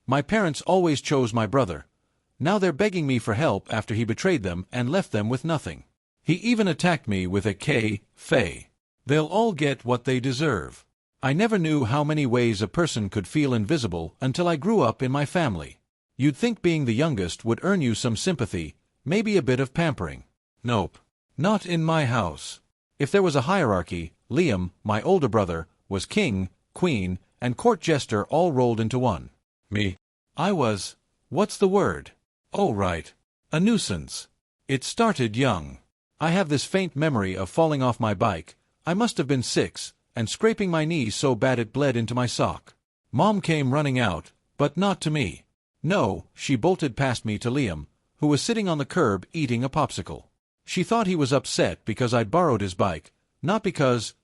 My parents always chose my brother. Now they're begging me for help after he betrayed them and left them with nothing. He even attacked me with a Faye. They'll all get what they deserve. I never knew how many ways a person could feel invisible until I grew up in my family. You'd think being the youngest would earn you some sympathy, maybe a bit of pampering. Nope. Not in my house. If there was a hierarchy, Liam, my older brother, was king, queen, and court jester all rolled into one. Me. I was, what's the word? Oh right. A nuisance. It started young. I have this faint memory of falling off my bike. I must have been 6, and scraping my knee so bad it bled into my sock. Mom came running out, but not to me. No, she bolted past me to Liam, who was sitting on the curb eating a popsicle. She thought he was upset because I'd borrowed his bike, not because,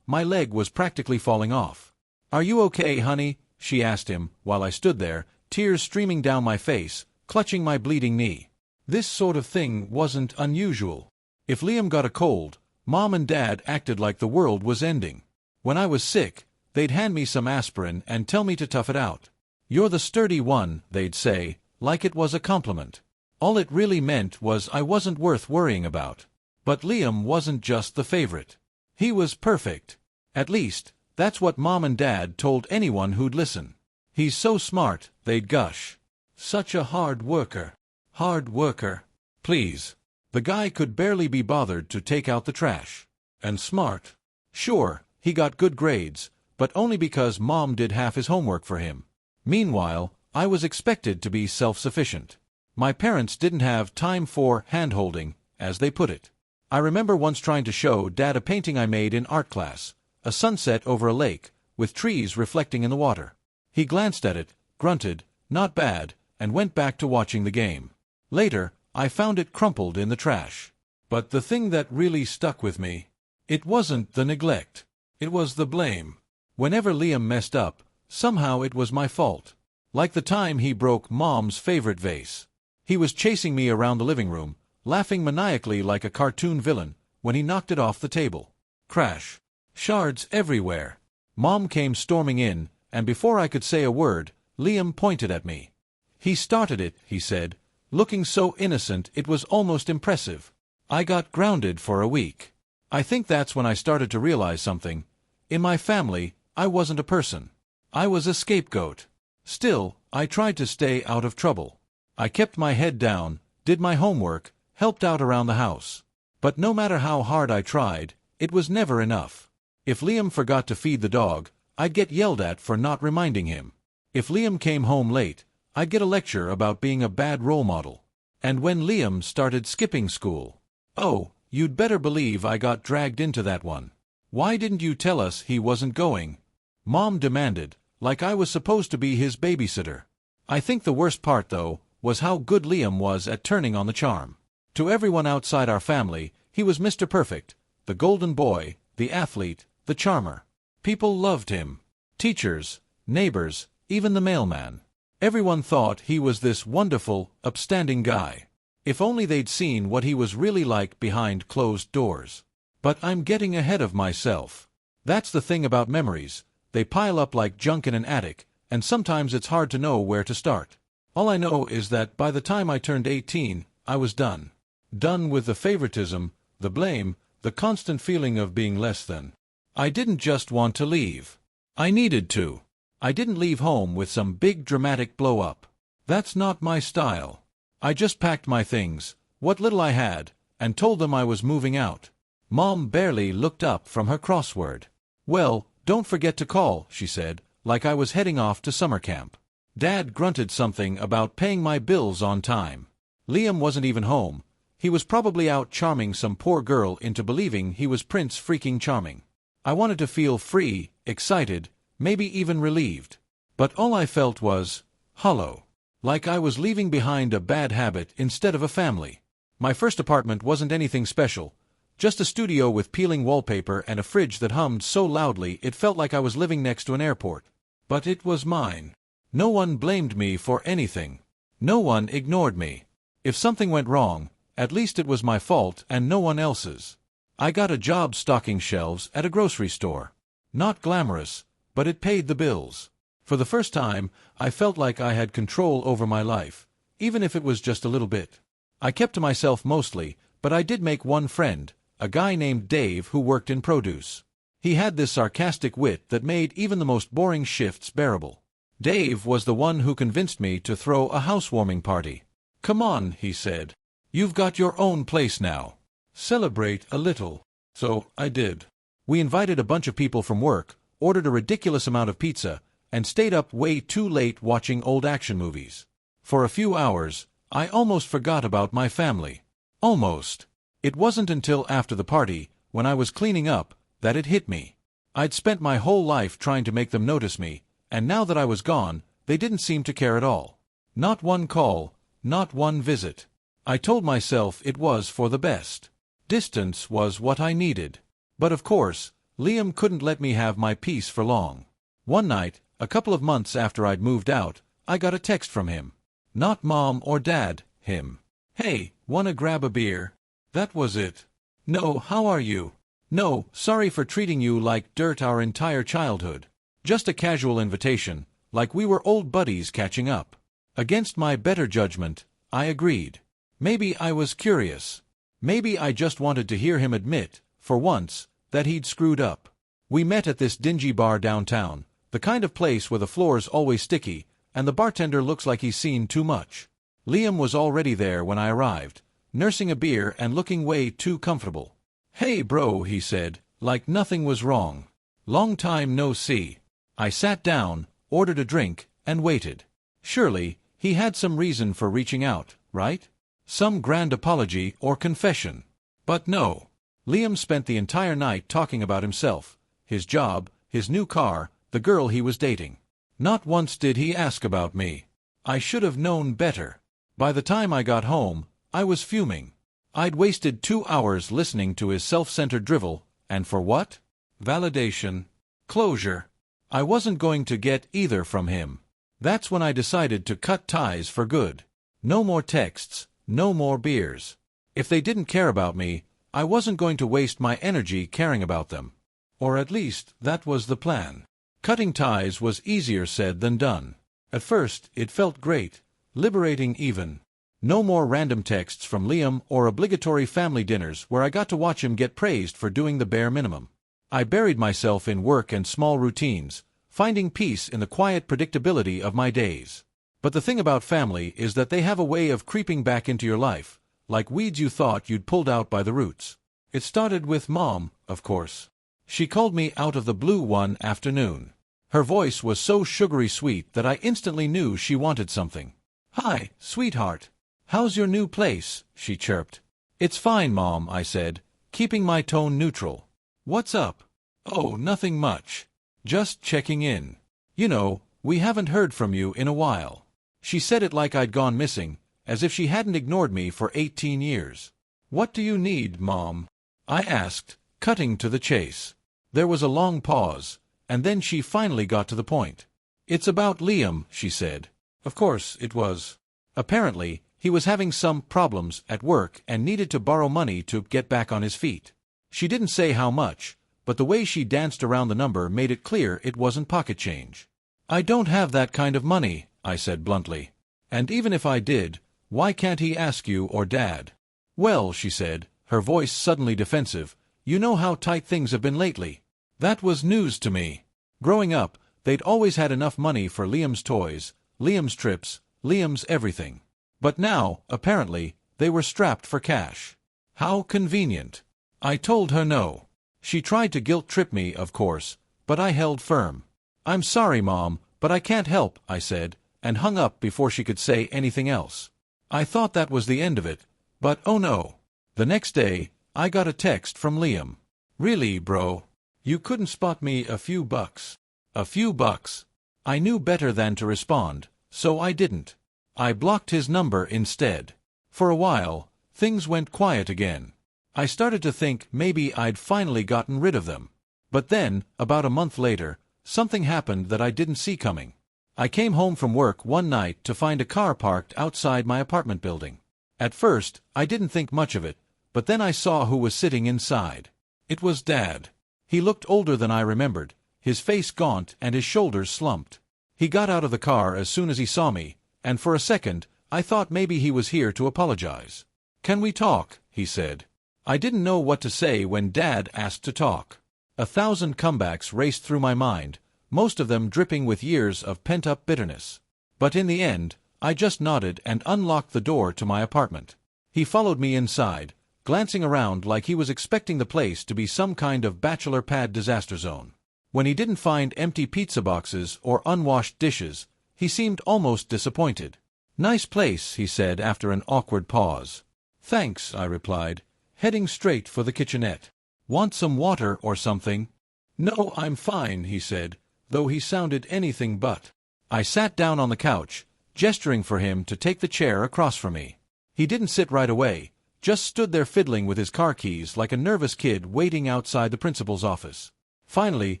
my leg was practically falling off. "Are you okay, honey?" she asked him, while I stood there, tears streaming down my face, clutching my bleeding knee. This sort of thing wasn't unusual. If Liam got a cold, Mom and Dad acted like the world was ending. When I was sick, they'd hand me some aspirin and tell me to tough it out. "You're the sturdy one," they'd say, like it was a compliment. All it really meant was I wasn't worth worrying about. But Liam wasn't just the favorite. He was perfect. At least, that's what Mom and Dad told anyone who'd listen. "He's so smart," they'd gush. "Such a hard worker." Hard worker. Please. The guy could barely be bothered to take out the trash. And smart. Sure, he got good grades, but only because Mom did half his homework for him. Meanwhile, I was expected to be self-sufficient. My parents didn't have time for hand-holding, as they put it. I remember once trying to show Dad a painting I made in art class, a sunset over a lake, with trees reflecting in the water. He glanced at it, grunted, "Not bad," and went back to watching the game. Later, I found it crumpled in the trash. But the thing that really stuck with me, it wasn't the neglect. It was the blame. Whenever Liam messed up, somehow it was my fault. Like the time he broke Mom's favorite vase. He was chasing me around the living room, laughing maniacally like a cartoon villain, when he knocked it off the table. Crash. Shards everywhere. Mom came storming in, and before I could say a word, Liam pointed at me. "He started it," he said, looking so innocent it was almost impressive. I got grounded for a week. I think that's when I started to realize something. In my family, I wasn't a person. I was a scapegoat. Still, I tried to stay out of trouble. I kept my head down, did my homework, helped out around the house. But no matter how hard I tried, it was never enough. If Liam forgot to feed the dog, I'd get yelled at for not reminding him. If Liam came home late, I'd get a lecture about being a bad role model. And when Liam started skipping school, oh, you'd better believe I got dragged into that one. "Why didn't you tell us he wasn't going?" Mom demanded, like I was supposed to be his babysitter. I think the worst part, though, was how good Liam was at turning on the charm. To everyone outside our family, he was Mr. Perfect, the golden boy, the athlete, the charmer. People loved him. Teachers, neighbors, even the mailman. Everyone thought he was this wonderful, upstanding guy. If only they'd seen what he was really like behind closed doors. But I'm getting ahead of myself. That's the thing about memories. They pile up like junk in an attic, and sometimes it's hard to know where to start. All I know is that by the time I turned 18, I was done. Done with the favoritism, the blame, the constant feeling of being less than. I didn't just want to leave. I needed to. I didn't leave home with some big dramatic blow-up. That's not my style. I just packed my things, what little I had, and told them I was moving out. Mom barely looked up from her crossword. "Well, don't forget to call," she said, like I was heading off to summer camp. Dad grunted something about paying my bills on time. Liam wasn't even home. He was probably out charming some poor girl into believing he was Prince freaking charming. I wanted to feel free, excited, maybe even relieved. But all I felt was hollow. Like I was leaving behind a bad habit instead of a family. My first apartment wasn't anything special. Just a studio with peeling wallpaper and a fridge that hummed so loudly it felt like I was living next to an airport. But it was mine. No one blamed me for anything. No one ignored me. If something went wrong, at least it was my fault and no one else's. I got a job stocking shelves at a grocery store. Not glamorous, but it paid the bills. For the first time, I felt like I had control over my life, even if it was just a little bit. I kept to myself mostly, but I did make one friend, a guy named Dave who worked in produce. He had this sarcastic wit that made even the most boring shifts bearable. Dave was the one who convinced me to throw a housewarming party. "Come on," he said. "You've got your own place now. Celebrate a little." So I did. We invited a bunch of people from work, ordered a ridiculous amount of pizza, and stayed up way too late watching old action movies. For a few hours, I almost forgot about my family. Almost. It wasn't until after the party, when I was cleaning up, that it hit me. I'd spent my whole life trying to make them notice me, and now that I was gone, they didn't seem to care at all. Not one call, not one visit. I told myself it was for the best. Distance was what I needed. But of course, Liam couldn't let me have my peace for long. One night, a couple of months after I'd moved out, I got a text from him. Not Mom or Dad, him. "Hey, wanna grab a beer?" That was it. No, "How are you?" No, "Sorry for treating you like dirt our entire childhood." Just a casual invitation, like we were old buddies catching up. Against my better judgment, I agreed. Maybe I was curious. Maybe I just wanted to hear him admit, for once, that he'd screwed up. We met at this dingy bar downtown, the kind of place where the floor's always sticky, and the bartender looks like he's seen too much. Liam was already there when I arrived, nursing a beer and looking way too comfortable. "Hey bro," he said, like nothing was wrong. "Long time no see." I sat down, ordered a drink, and waited. Surely, he had some reason for reaching out, right? Some grand apology or confession. But no. Liam spent the entire night talking about himself, his job, his new car, the girl he was dating. Not once did he ask about me. I should have known better. By the time I got home, I was fuming. I'd wasted 2 hours listening to his self-centered drivel, and for what? Validation. Closure. I wasn't going to get either from him. That's when I decided to cut ties for good. No more texts, no more beers. If they didn't care about me, I wasn't going to waste my energy caring about them. Or at least, that was the plan. Cutting ties was easier said than done. At first, it felt great, liberating even. No more random texts from Liam or obligatory family dinners where I got to watch him get praised for doing the bare minimum. I buried myself in work and small routines, finding peace in the quiet predictability of my days. But the thing about family is that they have a way of creeping back into your life, like weeds you thought you'd pulled out by the roots. It started with Mom, of course. She called me out of the blue one afternoon. Her voice was so sugary sweet that I instantly knew she wanted something. "Hi, sweetheart. How's your new place?" she chirped. "It's fine, Mom," I said, keeping my tone neutral. "What's up?" "Oh, nothing much. Just checking in. You know, we haven't heard from you in a while." She said it like I'd gone missing, as if she hadn't ignored me for 18 years. "What do you need, Mom?" I asked, cutting to the chase. There was a long pause, and then she finally got to the point. "It's about Liam," she said. Of course it was. Apparently, he was having some problems at work and needed to borrow money to get back on his feet. She didn't say how much, but the way she danced around the number made it clear it wasn't pocket change. "I don't have that kind of money," I said bluntly. "And even if I did, why can't he ask you or Dad?" "Well," she said, her voice suddenly defensive, "you know how tight things have been lately." That was news to me. Growing up, they'd always had enough money for Liam's toys, Liam's trips, Liam's everything. But now, apparently, they were strapped for cash. How convenient. I told her no. She tried to guilt-trip me, of course, but I held firm. "I'm sorry, Mom, but I can't help," I said, and hung up before she could say anything else. I thought that was the end of it, but oh no. The next day, I got a text from Liam. "Really, bro? You couldn't spot me a few bucks?" A few bucks. I knew better than to respond, so I didn't. I blocked his number instead. For a while, things went quiet again. I started to think maybe I'd finally gotten rid of them. But then, about a month later, something happened that I didn't see coming. I came home from work one night to find a car parked outside my apartment building. At first, I didn't think much of it, but then I saw who was sitting inside. It was Dad. He looked older than I remembered, his face gaunt and his shoulders slumped. He got out of the car as soon as he saw me, and for a second, I thought maybe he was here to apologize. "Can we talk?" he said. I didn't know what to say when Dad asked to talk. 1,000 comebacks raced through my mind, most of them dripping with years of pent-up bitterness. But in the end, I just nodded and unlocked the door to my apartment. He followed me inside, glancing around like he was expecting the place to be some kind of bachelor pad disaster zone. When he didn't find empty pizza boxes or unwashed dishes, he seemed almost disappointed. "Nice place," he said after an awkward pause. "Thanks," I replied, heading straight for the kitchenette. "Want some water or something?" "No, I'm fine," he said, though he sounded anything but. I sat down on the couch, gesturing for him to take the chair across from me. He didn't sit right away, just stood there fiddling with his car keys like a nervous kid waiting outside the principal's office. Finally,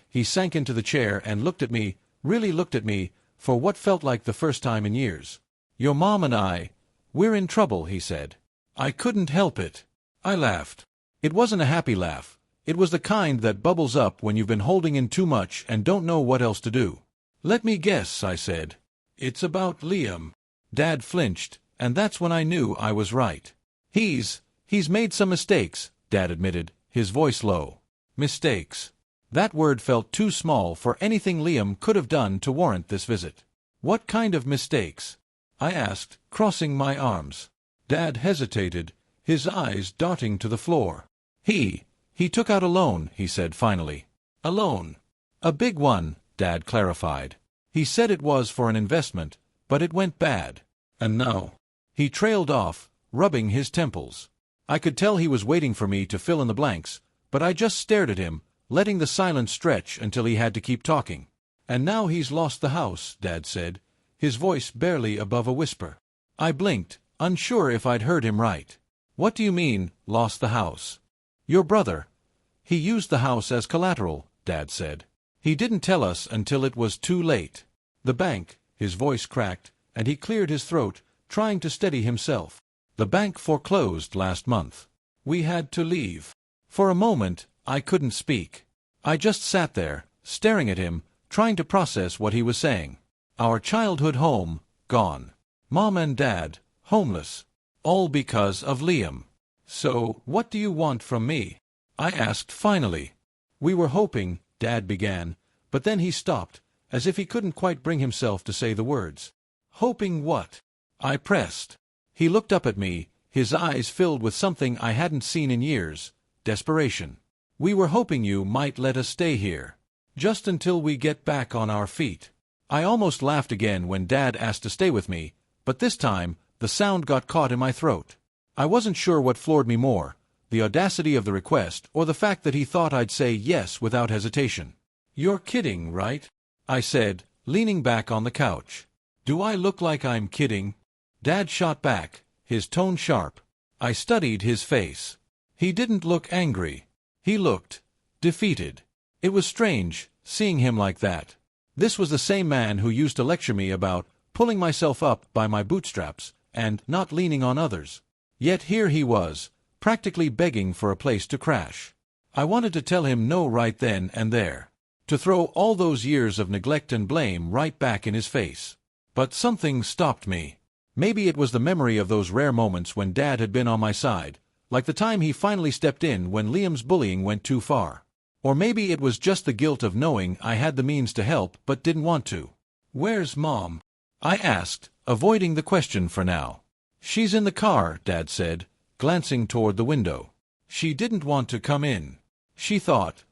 he sank into the chair and looked at me, really looked at me, for what felt like the first time in years. "Your mom and we're in trouble," he said. I couldn't help it. I laughed. It wasn't a happy laugh. It was the kind that bubbles up when you've been holding in too much and don't know what else to do. "Let me guess," I said. "It's about Liam." Dad flinched, and that's when I knew I was right. He's made some mistakes," Dad admitted, his voice low. Mistakes. That word felt too small for anything Liam could have done to warrant this visit. "What kind of mistakes?" I asked, crossing my arms. Dad hesitated, his eyes darting to the floor. He took out a loan," he said finally. "A loan? A big one," Dad clarified. "He said it was for an investment, but it went bad. And now—" He trailed off, rubbing his temples. I could tell he was waiting for me to fill in the blanks, but I just stared at him, letting the silence stretch until he had to keep talking. "And now he's lost the house," Dad said, his voice barely above a whisper. I blinked, unsure if I'd heard him right. "What do you mean, lost the house?" "Your brother. He used the house as collateral," Dad said. "He didn't tell us until it was too late. The bank," his voice cracked, and he cleared his throat, trying to steady himself. "The bank foreclosed last month. We had to leave." For a moment, I couldn't speak. I just sat there, staring at him, trying to process what he was saying. Our childhood home, gone. Mom and Dad, homeless. All because of Liam. "So, what do you want from me?" I asked finally. "We were hoping," Dad began, but then he stopped, as if he couldn't quite bring himself to say the words. "Hoping what?" I pressed. He looked up at me, his eyes filled with something I hadn't seen in years, desperation. "We were hoping you might let us stay here. Just until we get back on our feet." I almost laughed again when Dad asked to stay with me, but this time, the sound got caught in my throat. I wasn't sure what floored me more, the audacity of the request or the fact that he thought I'd say yes without hesitation. "You're kidding, right?" I said, leaning back on the couch. "Do I look like I'm kidding?" Dad shot back, his tone sharp. I studied his face. He didn't look angry. He looked defeated. It was strange, seeing him like that. This was the same man who used to lecture me about pulling myself up by my bootstraps and not leaning on others. Yet here he was, practically begging for a place to crash. I wanted to tell him no right then and there. To throw all those years of neglect and blame right back in his face. But something stopped me. Maybe it was the memory of those rare moments when Dad had been on my side, like the time he finally stepped in when Liam's bullying went too far. Or maybe it was just the guilt of knowing I had the means to help but didn't want to. "Where's Mom?" I asked, avoiding the question for now. "She's in the car," Dad said, glancing toward the window. "She didn't want to come in. She thought,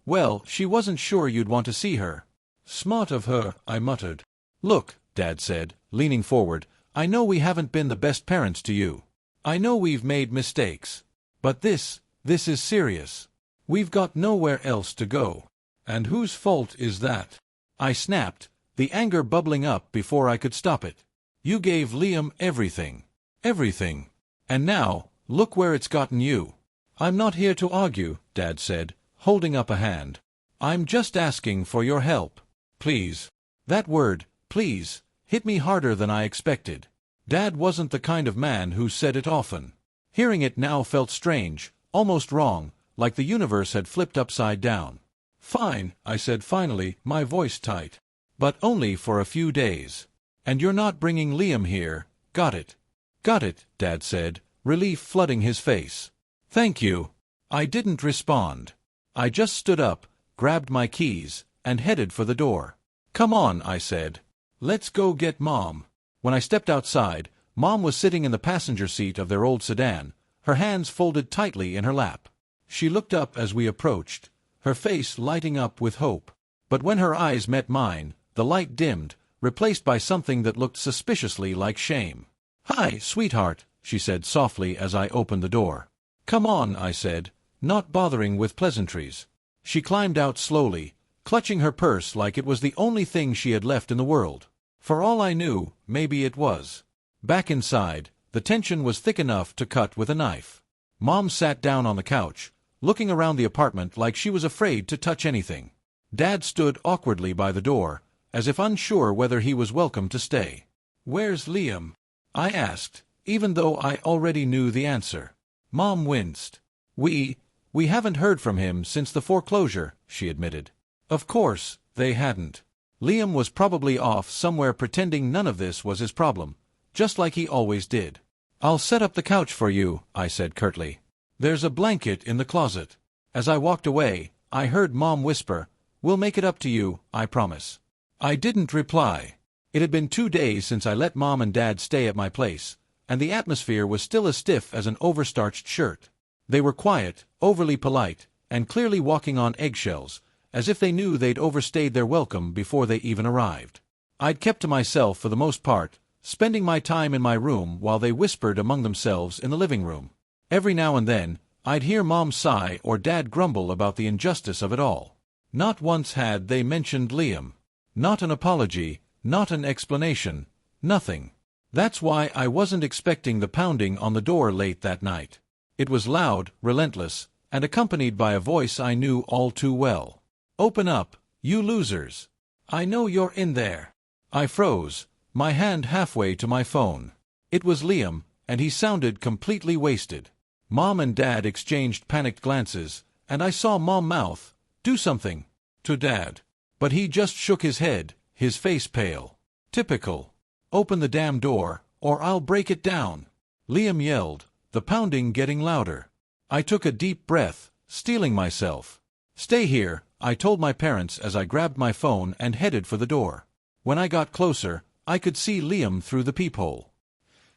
well, she wasn't sure you'd want to see her." "Smart of her," I muttered. "Look," Dad said, leaning forward, "I know we haven't been the best parents to you. I know we've made mistakes. But this is serious. We've got nowhere else to go." "And whose fault is that?" I snapped, the anger bubbling up before I could stop it. "You gave Liam everything. Everything. And now, look where it's gotten you." "I'm not here to argue," Dad said, holding up a hand. "I'm just asking for your help. Please." That word, please, hit me harder than I expected. Dad wasn't the kind of man who said it often. Hearing it now felt strange, almost wrong, like the universe had flipped upside down. "Fine," I said finally, my voice tight. But only for a few days. And you're not bringing Liam here, got it? Got it, Dad said, relief flooding his face. Thank you. I didn't respond. I just stood up, grabbed my keys, and headed for the door. Come on, I said. Let's go get Mom. When I stepped outside, Mom was sitting in the passenger seat of their old sedan, her hands folded tightly in her lap. She looked up as we approached, her face lighting up with hope. But when her eyes met mine, the light dimmed, replaced by something that looked suspiciously like shame. Hi, sweetheart, she said softly as I opened the door. Come on, I said, not bothering with pleasantries. She climbed out slowly, clutching her purse like it was the only thing she had left in the world. For all I knew, maybe it was. Back inside, the tension was thick enough to cut with a knife. Mom sat down on the couch, looking around the apartment like she was afraid to touch anything. Dad stood awkwardly by the door, as if unsure whether he was welcome to stay. Where's Liam? I asked, even though I already knew the answer. Mom winced. We haven't heard from him since the foreclosure, she admitted. Of course, they hadn't. Liam was probably off somewhere pretending none of this was his problem, just like he always did. I'll set up the couch for you, I said curtly. There's a blanket in the closet. As I walked away, I heard Mom whisper, We'll make it up to you, I promise. I didn't reply. It had been 2 days since I let Mom and Dad stay at my place, and the atmosphere was still as stiff as an overstarched shirt. They were quiet, overly polite, and clearly walking on eggshells, as if they knew they'd overstayed their welcome before they even arrived. I'd kept to myself for the most part, spending my time in my room while they whispered among themselves in the living room. Every now and then, I'd hear Mom sigh or Dad grumble about the injustice of it all. Not once had they mentioned Liam. Not an apology, not an explanation, nothing. That's why I wasn't expecting the pounding on the door late that night. It was loud, relentless, and accompanied by a voice I knew all too well. Open up, you losers. I know you're in there. I froze, my hand halfway to my phone. It was Liam, and he sounded completely wasted. Mom and Dad exchanged panicked glances, and I saw Mom mouth, "Do something," to Dad. But he just shook his head, his face pale. Typical. Open the damn door, or I'll break it down. Liam yelled, the pounding getting louder. I took a deep breath, steeling myself. Stay here, I told my parents as I grabbed my phone and headed for the door. When I got closer, I could see Liam through the peephole.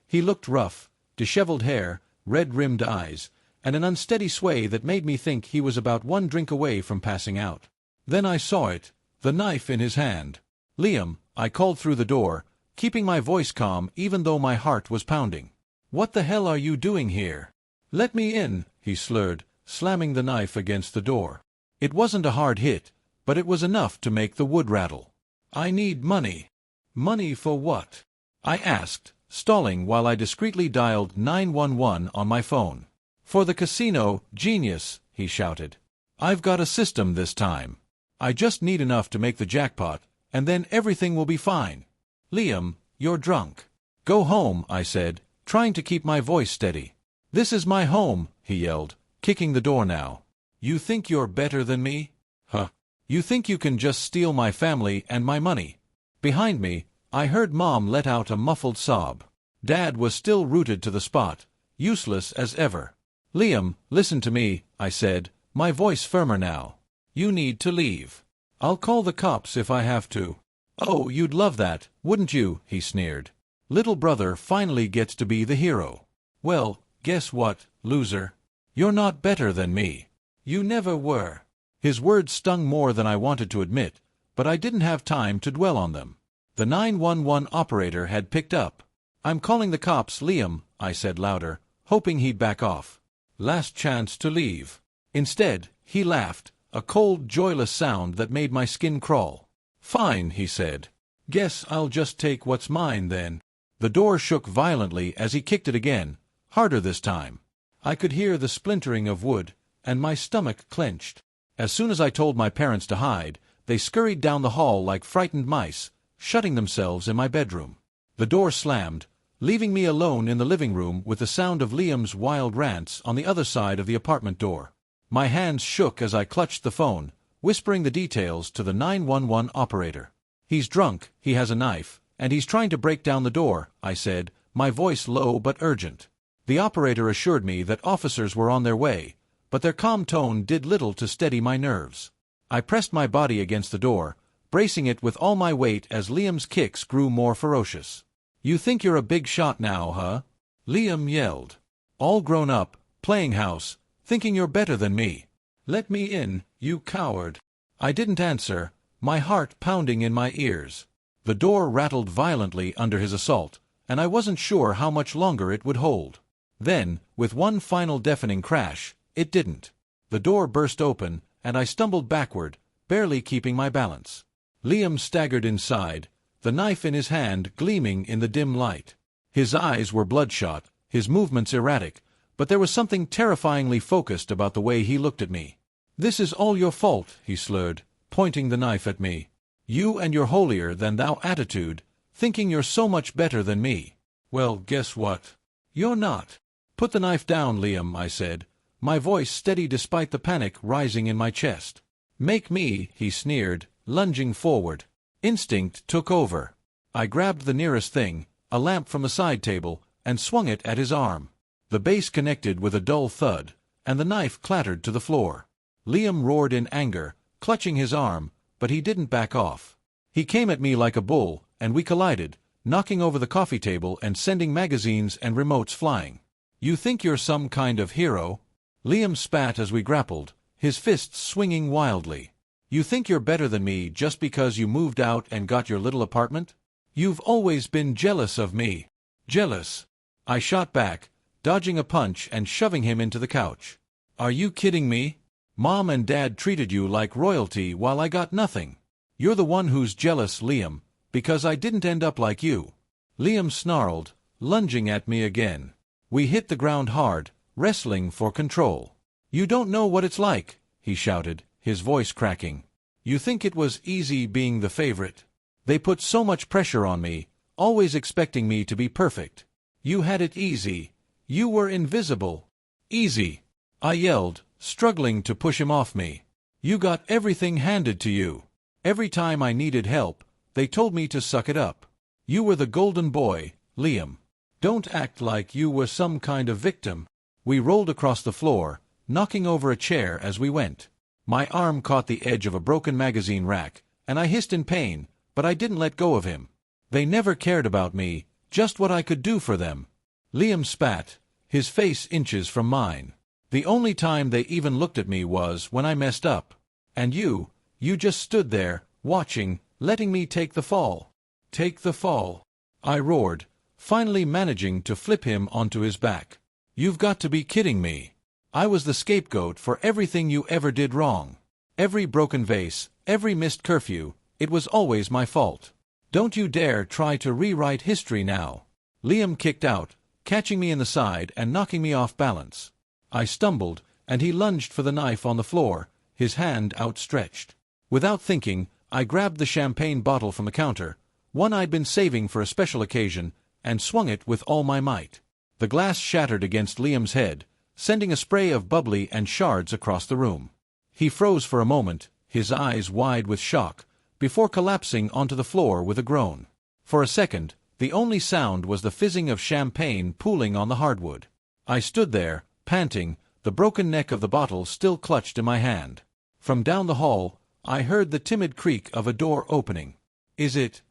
He looked rough, disheveled hair, red-rimmed eyes, and an unsteady sway that made me think he was about one drink away from passing out. Then I saw it, the knife in his hand. Liam, I called through the door, keeping my voice calm even though my heart was pounding. What the hell are you doing here? Let me in, he slurred, slamming the knife against the door. It wasn't a hard hit, but it was enough to make the wood rattle. I need money. Money for what? I asked, stalling while I discreetly dialed 911 on my phone. For the casino, genius, he shouted. I've got a system this time. I just need enough to make the jackpot, and then everything will be fine. Liam, you're drunk. Go home, I said, trying to keep my voice steady. This is my home, he yelled, kicking the door now. You think you're better than me? Huh. You think you can just steal my family and my money? Behind me, I heard Mom let out a muffled sob. Dad was still rooted to the spot, useless as ever. Liam, listen to me, I said, my voice firmer now. You need to leave. I'll call the cops if I have to. Oh, you'd love that, wouldn't you? He sneered. Little brother finally gets to be the hero. Well, guess what, loser? You're not better than me. You never were. His words stung more than I wanted to admit, but I didn't have time to dwell on them. The 911 operator had picked up. I'm calling the cops, Liam, I said louder, hoping he'd back off. Last chance to leave. Instead, he laughed, a cold, joyless sound that made my skin crawl. Fine, he said. Guess I'll just take what's mine then. The door shook violently as he kicked it again, harder this time. I could hear the splintering of wood, and my stomach clenched. As soon as I told my parents to hide, they scurried down the hall like frightened mice, shutting themselves in my bedroom. The door slammed, leaving me alone in the living room with the sound of Liam's wild rants on the other side of the apartment door. My hands shook as I clutched the phone, whispering the details to the 911 operator. "He's drunk, he has a knife, and he's trying to break down the door," I said, my voice low but urgent. The operator assured me that officers were on their way, but their calm tone did little to steady my nerves. I pressed my body against the door, bracing it with all my weight as Liam's kicks grew more ferocious. "You think you're a big shot now, huh?" Liam yelled. "All grown up, playing house, thinking you're better than me. Let me in, you coward." I didn't answer, my heart pounding in my ears. The door rattled violently under his assault, and I wasn't sure how much longer it would hold. Then, with one final deafening crash, it didn't. The door burst open, and I stumbled backward, barely keeping my balance. Liam staggered inside, the knife in his hand gleaming in the dim light. His eyes were bloodshot, his movements erratic, but there was something terrifyingly focused about the way he looked at me. "This is all your fault," he slurred, pointing the knife at me. "You and your holier-than-thou attitude, thinking you're so much better than me. Well, guess what? You're not." "Put the knife down, Liam," I said, my voice steady despite the panic rising in my chest. "Make me," he sneered, lunging forward. Instinct took over. I grabbed the nearest thing, a lamp from the side table, and swung it at his arm. The base connected with a dull thud, and the knife clattered to the floor. Liam roared in anger, clutching his arm, but he didn't back off. He came at me like a bull, and we collided, knocking over the coffee table and sending magazines and remotes flying. "You think you're some kind of hero?" Liam spat as we grappled, his fists swinging wildly. "You think you're better than me just because you moved out and got your little apartment? You've always been jealous of me." "Jealous?" I shot back, dodging a punch and shoving him into the couch. "Are you kidding me? Mom and Dad treated you like royalty while I got nothing. You're the one who's jealous, Liam, because I didn't end up like you." Liam snarled, lunging at me again. We hit the ground hard, wrestling for control. "You don't know what it's like," he shouted, his voice cracking. "You think it was easy being the favorite. They put so much pressure on me, always expecting me to be perfect. You had it easy. You were invisible." "Easy," I yelled, struggling to push him off me. "You got everything handed to you. Every time I needed help, they told me to suck it up. You were the golden boy, Liam. Don't act like you were some kind of victim." We rolled across the floor, knocking over a chair as we went. My arm caught the edge of a broken magazine rack, and I hissed in pain, but I didn't let go of him. They never cared about me, just what I could do for them. Liam spat, his face inches from mine. "The only time they even looked at me was when I messed up. And you just stood there, watching, letting me take the fall." "Take the fall?" I roared, finally managing to flip him onto his back. "You've got to be kidding me. I was the scapegoat for everything you ever did wrong. Every broken vase, every missed curfew, it was always my fault. Don't you dare try to rewrite history now." Liam kicked out, catching me in the side and knocking me off balance. I stumbled, and he lunged for the knife on the floor, his hand outstretched. Without thinking, I grabbed the champagne bottle from the counter, one I'd been saving for a special occasion, and swung it with all my might. The glass shattered against Liam's head, sending a spray of bubbly and shards across the room. He froze for a moment, his eyes wide with shock, before collapsing onto the floor with a groan. For a second, the only sound was the fizzing of champagne pooling on the hardwood. I stood there, panting, the broken neck of the bottle still clutched in my hand. From down the hall, I heard the timid creak of a door opening. Is it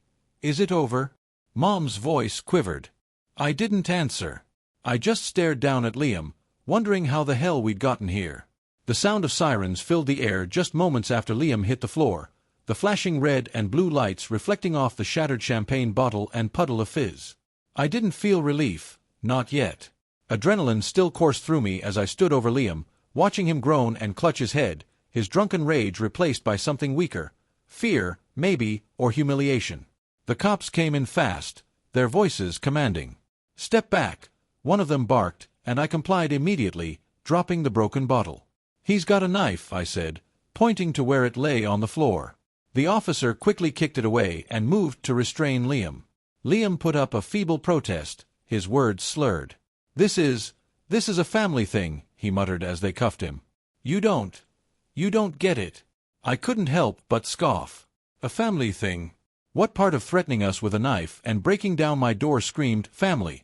over?" Mom's voice quivered. I didn't answer. I just stared down at Liam, wondering how the hell we'd gotten here. The sound of sirens filled the air just moments after Liam hit the floor, the flashing red and blue lights reflecting off the shattered champagne bottle and puddle of fizz. I didn't feel relief, not yet. Adrenaline still coursed through me as I stood over Liam, watching him groan and clutch his head, his drunken rage replaced by something weaker. Fear, maybe, or humiliation. The cops came in fast, their voices commanding. "Step back," one of them barked, and I complied immediately, dropping the broken bottle. "He's got a knife," I said, pointing to where it lay on the floor. The officer quickly kicked it away and moved to restrain Liam. Liam put up a feeble protest, his words slurred. This is a family thing," he muttered as they cuffed him. You don't get it." I couldn't help but scoff. "A family thing? What part of threatening us with a knife and breaking down my door screamed, "Family"?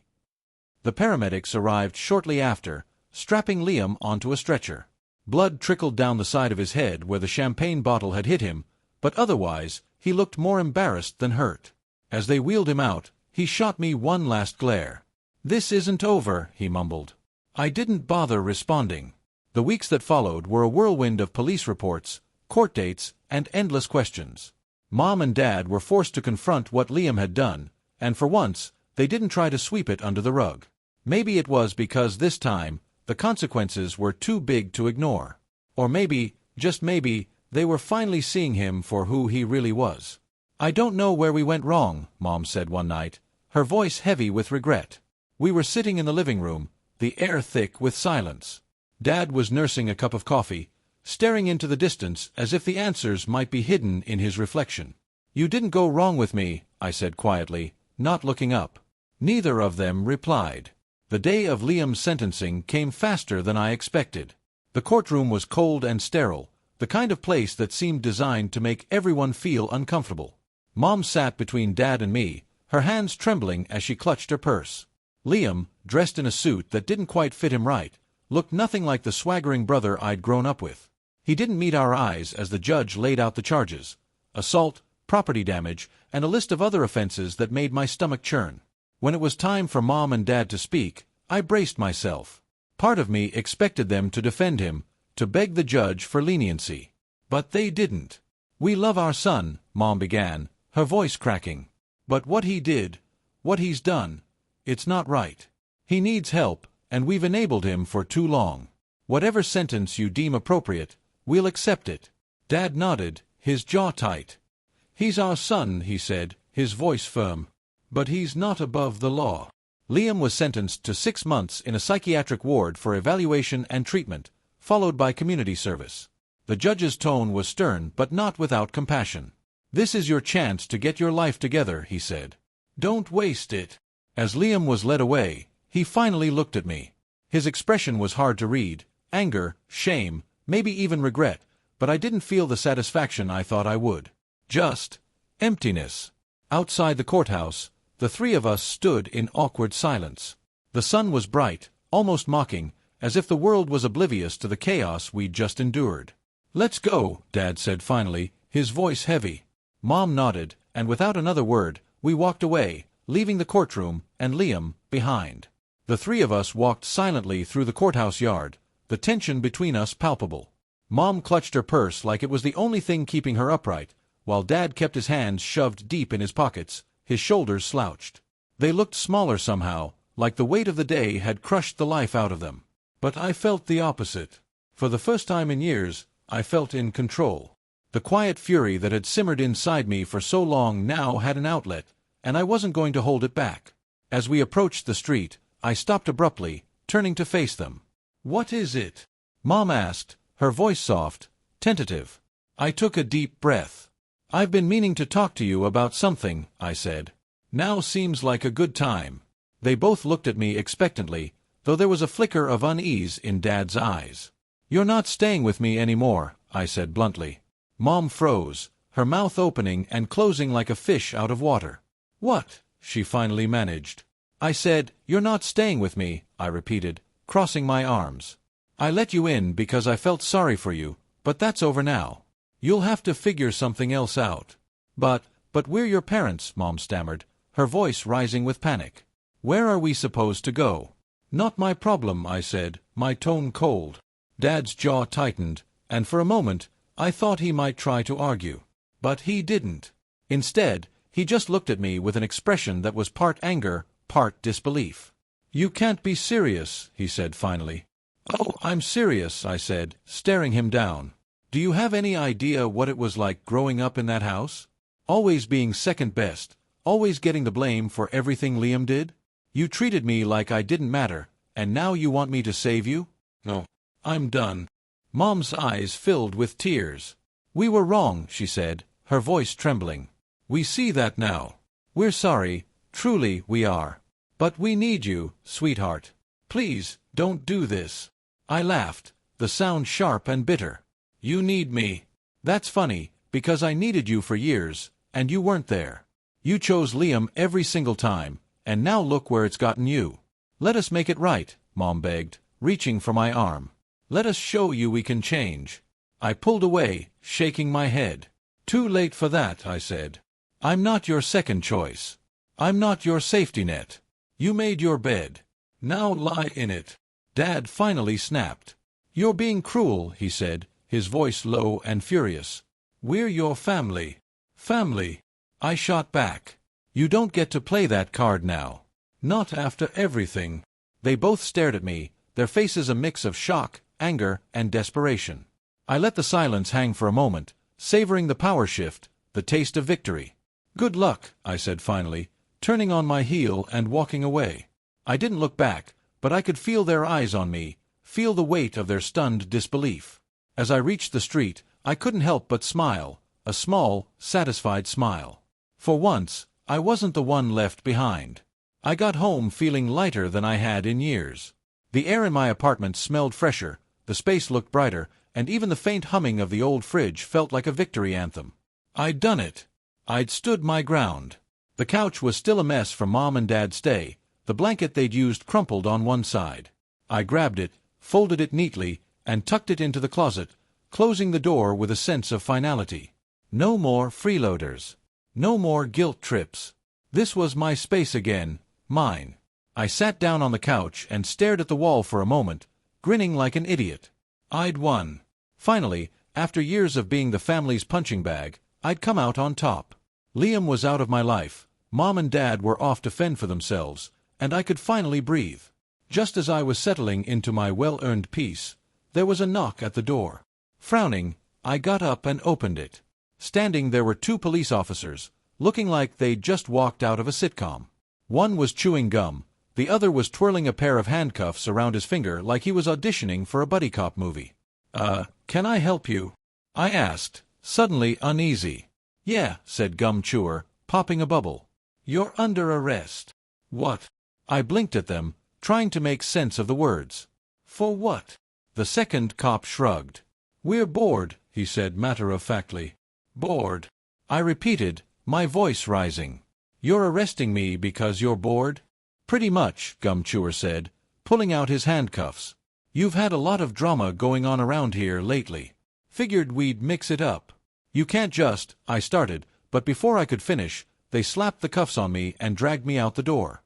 The paramedics arrived shortly after, strapping Liam onto a stretcher. Blood trickled down the side of his head where the champagne bottle had hit him, but otherwise, he looked more embarrassed than hurt. As they wheeled him out, he shot me one last glare. "This isn't over," he mumbled. I didn't bother responding. The weeks that followed were a whirlwind of police reports, court dates, and endless questions. Mom and Dad were forced to confront what Liam had done, and for once, they didn't try to sweep it under the rug. Maybe it was because this time, the consequences were too big to ignore. Or maybe, just maybe, they were finally seeing him for who he really was. "I don't know where we went wrong," Mom said one night, her voice heavy with regret. We were sitting in the living room, the air thick with silence. Dad was nursing a cup of coffee, staring into the distance as if the answers might be hidden in his reflection. "You didn't go wrong with me," I said quietly, not looking up. Neither of them replied. The day of Liam's sentencing came faster than I expected. The courtroom was cold and sterile, the kind of place that seemed designed to make everyone feel uncomfortable. Mom sat between Dad and me, her hands trembling as she clutched her purse. Liam, dressed in a suit that didn't quite fit him right, looked nothing like the swaggering brother I'd grown up with. He didn't meet our eyes as the judge laid out the charges: assault, property damage, and a list of other offenses that made my stomach churn. When it was time for Mom and Dad to speak, I braced myself. Part of me expected them to defend him, to beg the judge for leniency. But they didn't. "We love our son," Mom began, her voice cracking. "But what he did, what he's done, it's not right. He needs help, and we've enabled him for too long. Whatever sentence you deem appropriate, we'll accept it." Dad nodded, his jaw tight. "He's our son," he said, his voice firm. "But he's not above the law." Liam was sentenced to 6 months in a psychiatric ward for evaluation and treatment, followed by community service. The judge's tone was stern but not without compassion. "This is your chance to get your life together," he said. "Don't waste it." As Liam was led away, he finally looked at me. His expression was hard to read: anger, shame, maybe even regret, but I didn't feel the satisfaction I thought I would. Just emptiness. Outside the courthouse, the three of us stood in awkward silence. The sun was bright, almost mocking, as if the world was oblivious to the chaos we'd just endured. "Let's go," Dad said finally, his voice heavy. Mom nodded, and without another word, we walked away, leaving the courtroom and Liam behind. The three of us walked silently through the courthouse yard, the tension between us palpable. Mom clutched her purse like it was the only thing keeping her upright, while Dad kept his hands shoved deep in his pockets, his shoulders slouched. They looked smaller somehow, like the weight of the day had crushed the life out of them. But I felt the opposite. For the first time in years, I felt in control. The quiet fury that had simmered inside me for so long now had an outlet, and I wasn't going to hold it back. As we approached the street, I stopped abruptly, turning to face them. "What is it?" Mom asked, her voice soft, tentative. I took a deep breath. "I've been meaning to talk to you about something," I said. "Now seems like a good time." They both looked at me expectantly, though there was a flicker of unease in Dad's eyes. "You're not staying with me anymore," I said bluntly. Mom froze, her mouth opening and closing like a fish out of water. "What?" she finally managed. I said, "You're not staying with me," I repeated, crossing my arms. "I let you in because I felt sorry for you, but that's over now. You'll have to figure something else out." But we're your parents," Mom stammered, her voice rising with panic. "Where are we supposed to go?" "Not my problem," I said, my tone cold. Dad's jaw tightened, and for a moment, I thought he might try to argue. But he didn't. Instead, he just looked at me with an expression that was part anger, part disbelief. "You can't be serious," he said finally. "Oh, I'm serious," I said, staring him down. "Do you have any idea what it was like growing up in that house? Always being second best, always getting the blame for everything Liam did? You treated me like I didn't matter, and now you want me to save you? No. I'm done." Mom's eyes filled with tears. "We were wrong," she said, her voice trembling. "We see that now. We're sorry, truly we are. But we need you, sweetheart. Please, don't do this." I laughed, the sound sharp and bitter. "You need me. That's funny, because I needed you for years, and you weren't there. You chose Liam every single time, and now look where it's gotten you. Let us make it right, Mom begged, reaching for my arm. Let us show you we can change. I pulled away, shaking my head. Too late for that, I said. I'm not your second choice. I'm not your safety net. You made your bed. Now lie in it. Dad finally snapped. You're being cruel, he said, his voice low and furious. We're your family. Family. I shot back. You don't get to play that card now. Not after everything. They both stared at me, their faces a mix of shock, anger, and desperation. I let the silence hang for a moment, savoring the power shift, the taste of victory. Good luck, I said finally, turning on my heel and walking away. I didn't look back, but I could feel their eyes on me, feel the weight of their stunned disbelief. As I reached the street, I couldn't help but smile, a small, satisfied smile. For once, I wasn't the one left behind. I got home feeling lighter than I had in years. The air in my apartment smelled fresher, the space looked brighter, and even the faint humming of the old fridge felt like a victory anthem. I'd done it. I'd stood my ground. The couch was still a mess from Mom and Dad's stay, the blanket they'd used crumpled on one side. I grabbed it, folded it neatly, and tucked it into the closet, closing the door with a sense of finality. No more freeloaders. No more guilt trips. This was my space again, mine. I sat down on the couch and stared at the wall for a moment, grinning like an idiot. I'd won. Finally, after years of being the family's punching bag, I'd come out on top. Liam was out of my life, Mom and Dad were off to fend for themselves, and I could finally breathe. Just as I was settling into my well-earned peace, there was a knock at the door. Frowning, I got up and opened it. Standing there were two police officers, looking like they'd just walked out of a sitcom. One was chewing gum, the other was twirling a pair of handcuffs around his finger like he was auditioning for a buddy cop movie. Can I help you?" I asked, suddenly uneasy. "Yeah," said Gum Chewer, popping a bubble. "You're under arrest." "What?" I blinked at them, trying to make sense of the words. "For what?" The second cop shrugged. "We're bored," he said matter-of-factly. "Bored?" I repeated, my voice rising. "You're arresting me because you're bored?" "Pretty much," Gum Chewer said, pulling out his handcuffs. "You've had a lot of drama going on around here lately. Figured we'd mix it up." "You can't just," I started, but before I could finish, they slapped the cuffs on me and dragged me out the door.